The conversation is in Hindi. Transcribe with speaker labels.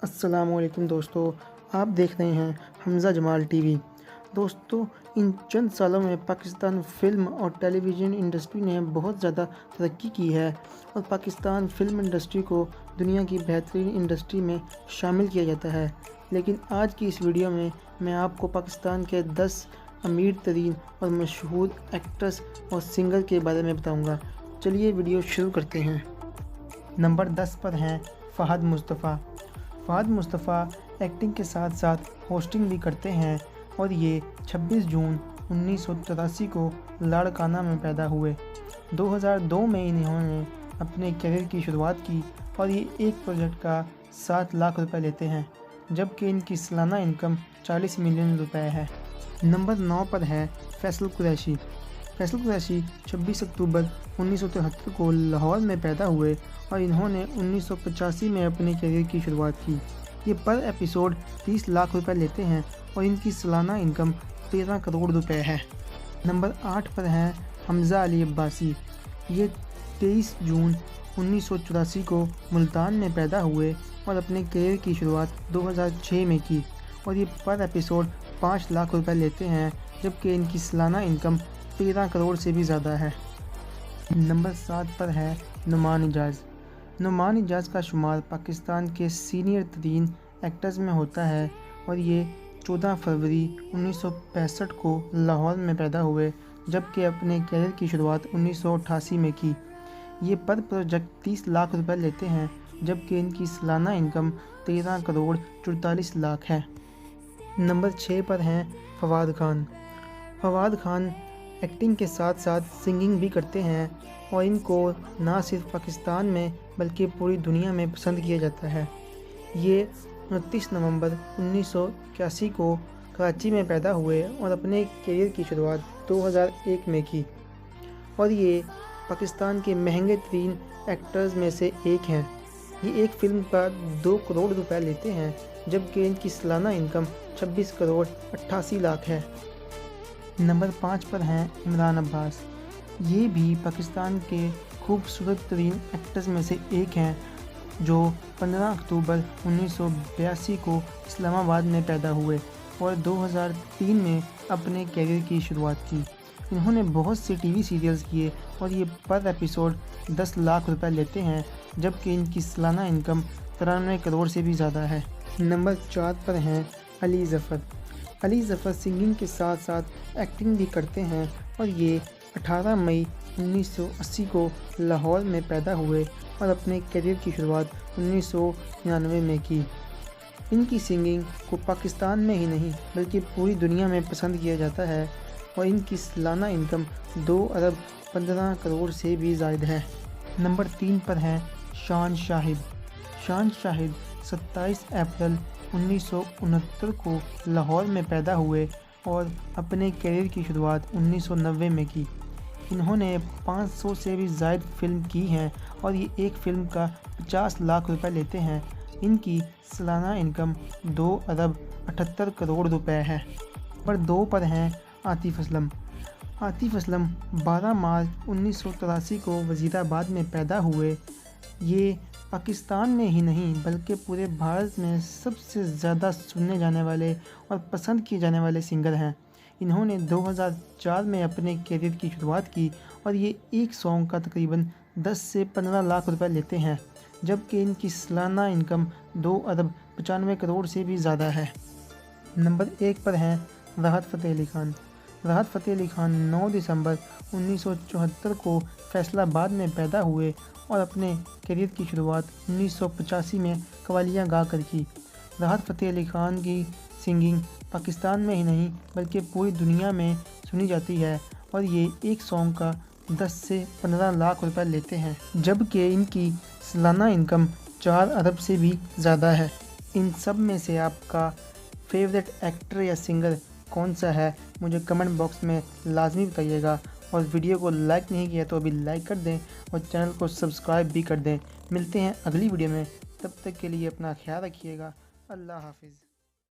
Speaker 1: अस्सलामुअलैकुम दोस्तों, आप देख रहे हैं हमज़ा जमाल टीवी। दोस्तों, इन चंद सालों में पाकिस्तान फ़िल्म और टेलीविज़न इंडस्ट्री ने बहुत ज़्यादा तरक्की की है और पाकिस्तान फ़िल्म इंडस्ट्री को दुनिया की बेहतरीन इंडस्ट्री में शामिल किया जाता है। लेकिन आज की इस वीडियो में मैं आपको पाकिस्तान के 10 अमीर तरीन और मशहूर एक्ट्रेस और सिंगर के बारे में बताऊँगा। चलिए वीडियो शुरू करते हैं। नंबर 10 पर हैं फ़हद मुस्तफ़ा। फ़हद मुस्तफ़ा एक्टिंग के साथ साथ होस्टिंग भी करते हैं और ये 26 जून 1983 को लाड़काना में पैदा हुए। 2002 में इन्होंने अपने करियर की शुरुआत की और ये एक प्रोजेक्ट का 7 लाख रुपए लेते हैं, जबकि इनकी सालाना इनकम 40 मिलियन रुपए है। नंबर 9 पर है फैसल कुरैशी। फैसल कुरैशी 26 अक्टूबर 1973 को लाहौर में पैदा हुए और इन्होंने 1985 में अपने करियर की शुरुआत की। ये पर एपिसोड 30 लाख रुपए लेते हैं और इनकी सालाना इनकम 13 करोड़ रुपए है। नंबर 8 पर हैं हमज़ा अली अब्बासी। ये 23 जून 1984 को मुल्तान में पैदा हुए और अपने करियर की शुरुआत 2006 में की और ये पर एपिसोड 5 लाख रुपए लेते हैं, जबकि इनकी सालाना इनकम 13 करोड़ से भी ज़्यादा है। नंबर 7 पर है नुमान इजाज़। नुमान इजाज़ का शुमार पाकिस्तान के सीनियर तरीन एक्टर्स में होता है और ये 14 फरवरी 1965 को लाहौर में पैदा हुए, जबकि अपने करियर की शुरुआत 1988 में की। ये पर प्रोजेक्ट 30 लाख रुपए लेते हैं, जबकि इनकी सालाना इनकम 13 करोड़ 44 लाख है। नंबर 6 पर हैं फवाद खान। फवाद खान एक्टिंग के साथ साथ सिंगिंग भी करते हैं और इनको ना सिर्फ पाकिस्तान में बल्कि पूरी दुनिया में पसंद किया जाता है। ये 29 नवंबर 1981 को कराची में पैदा हुए और अपने करियर की शुरुआत 2001 में की और ये पाकिस्तान के महंगे तरीन एक्टर्स में से एक हैं। ये एक फ़िल्म का 2 करोड़ रुपए लेते हैं, जबकि इनकी सालाना इनकम 26 करोड़ 88 लाख है। नंबर 5 पर हैं इमरान अब्बास। ये भी पाकिस्तान के खूबसूरत तरीन एक्टर्स में से एक हैं, जो 15 अक्टूबर 1982 को इस्लामाबाद में पैदा हुए और 2003 में अपने करियर की शुरुआत की। इन्होंने बहुत से टीवी सीरियल्स किए और ये पर एपिसोड 10 लाख रुपए लेते हैं, जबकि इनकी सालाना इनकम 93 करोड़ से भी ज़्यादा है। नंबर 4 पर हैं अली ज़फ़र। अली ज़फ़र सिंगिंग के साथ साथ एक्टिंग भी करते हैं और ये 18 मई 1980 को लाहौर में पैदा हुए और अपने करियर की शुरुआत 1999 में की। इनकी सिंगिंग को पाकिस्तान में ही नहीं बल्कि पूरी दुनिया में पसंद किया जाता है और इनकी सालाना इनकम 2 अरब 15 करोड़ से भी ज़ायद है। नंबर 3 पर हैं शान शाहिद। शान शाहिद 27 अप्रैल 1969 को लाहौर में पैदा हुए और अपने करियर की शुरुआत 1990 में की। इन्होंने 500 से भी ज़ायद फिल्म की हैं और ये एक फ़िल्म का 50 लाख रुपए लेते हैं। इनकी सालाना इनकम 2 अरब 78 करोड़ रुपए है। नंबर 2 पर हैं आतिफ़ असलम। आतिफ़ असलम 12 मार्च 1983 को वज़ीराबाद में पैदा हुए। ये पाकिस्तान में ही नहीं बल्कि पूरे भारत में सबसे ज़्यादा सुनने जाने वाले और पसंद किए जाने वाले सिंगर हैं। इन्होंने 2004 में अपने करियर की शुरुआत की और ये एक सॉन्ग का तकरीबन 10 से 15 लाख रुपए लेते हैं, जबकि इनकी सालाना इनकम 2 अरब 95 करोड़ से भी ज़्यादा है। नंबर 1 पर हैं राहत फ़तेह अली खान। राहत फ़तेह अली खान 9 दिसंबर 1974 को फैसलाबाद में पैदा हुए और अपने करियर की शुरुआत 1985 में कवालियाँ गा कर की। राहत फ़तेह अली खान की सिंगिंग पाकिस्तान में ही नहीं बल्कि पूरी दुनिया में सुनी जाती है और ये एक सॉन्ग का 10 से 15 लाख रुपए लेते हैं, जबकि इनकी सालाना इनकम 4 अरब से भी ज़्यादा है। इन सब में से आपका फेवरेट एक्टर या सिंगर कौन सा है, मुझे कमेंट बॉक्स में लाजमी बताइएगा और वीडियो को लाइक नहीं किया तो अभी लाइक कर दें और चैनल को सब्सक्राइब भी कर दें। मिलते हैं अगली वीडियो में, तब तक के लिए अपना ख्याल रखिएगा। अल्लाह हाफिज़।